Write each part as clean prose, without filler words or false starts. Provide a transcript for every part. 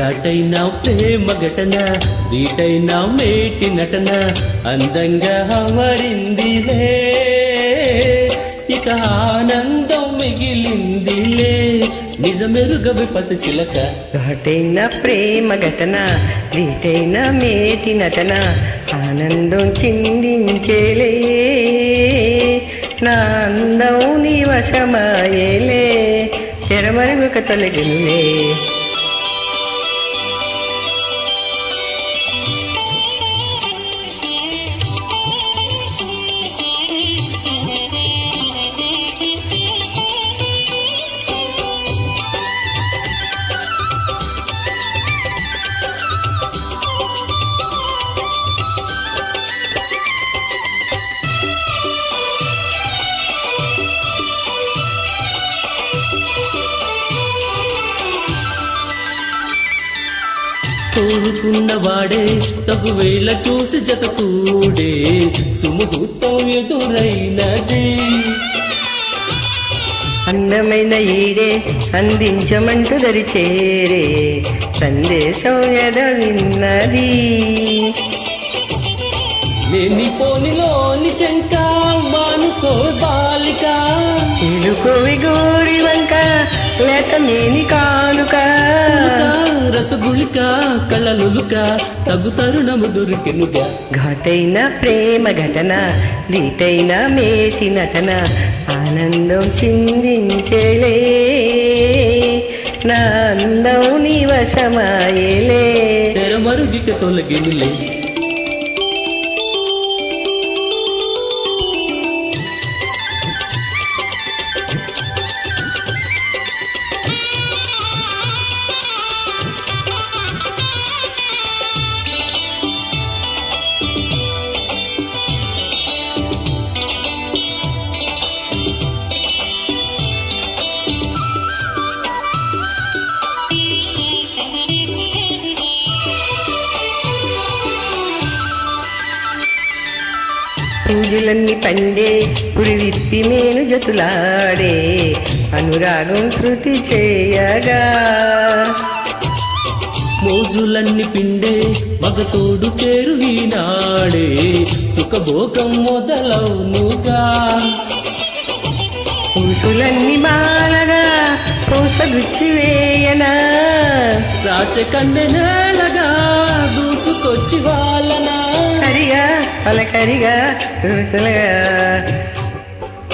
ఘాటైన ప్రేమ ఘటన దీటైన మేటి నటన అందంగా అమరిందిలే ఇక ఆనందం మిగిలిందిలే నిజమెరుగవి పసి చిలక ఘాటైన ప్రేమ ఘటన దీటైన మేటి నటన ఆనందం చిందించేలే నా అందం నీ వశమాయేలే తెరమరుగుక తొలగినులే కోరుకున్నవాడే తగువేళ చూసి జత కూడే సుముహూర్తం ఎదురైనది అందమైన ఈడే అందించమంటూ దరిచేరే సందేశం ఎద విన్నది లేనిపోనిలోని శంక మానుకో బాలిక ఇలుకోవి గోరి వంక లేత మేని కానుక రసగుళిక కళ్ళలులుక తగు తరుణము దొరికెనుగా ఘాటైన ప్రేమ ఘటన దీటైన మేటి నటన ఆనందం చిందించేలే నా అందం నీ వశమాయేలే తెరమరుగిక తొలగినులే పూజలన్నీ పండే పురి విప్పి మేను జతులాడే అనురాగం శృతి చేయగా మోజులన్నీ పిండే మగతోడు చేరు ఈనాడే సుఖభోగం మొదలవునుగా పూసులన్నీ మాలగా పూసగుచ్చి వేయనా రాచకన్నె నేలగా దూసుకొచ్చి వాళ్ళనా కరిగా పలకరిగా రుసలుగా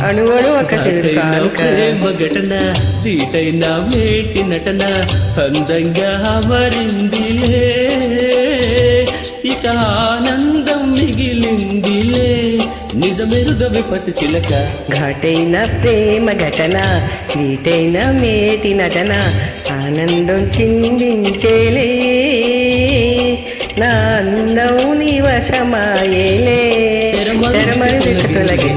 అణువడు ఒక ప్రేమ ఘటన దీటైన మేటి నటన అందంగా అమరిందిలే ఇక ఆనందం మిగిలిందిలే నిజమెరుగవి పసి చిలక ఘాటైన ప్రేమ ఘటన దీటైన మేటి నటన ఆనందం చిందించేలే నా అందం నీ వశమాయేలే తెరమరుగు తొలగి